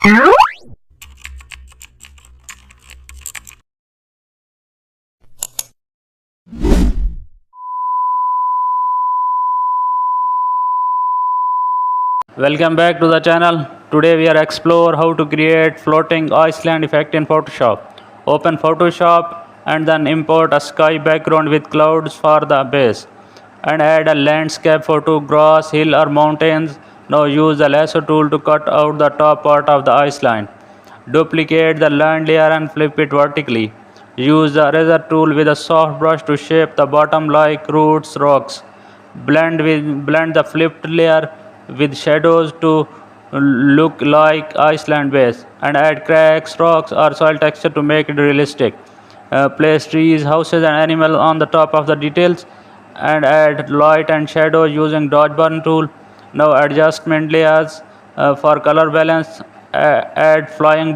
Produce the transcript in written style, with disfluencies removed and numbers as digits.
Welcome back to the channel. Today we are explore how to create floating Iceland effect in Photoshop. Open Photoshop and then import a sky background with clouds for the base and add a landscape photo, grass, hill or mountains. Now use the lasso tool to cut out the top part of the Iceland. Duplicate the land layer and flip it vertically. Use the eraser tool with a soft brush to shape the bottom like roots, rocks. Blend the flipped layer with shadows to look like Iceland base and add cracks, rocks or soil texture to make it realistic. Place trees, houses and animals on the top of the details and add light and shadow using dodge burn tool. Now adjustment layers for color balance, add flying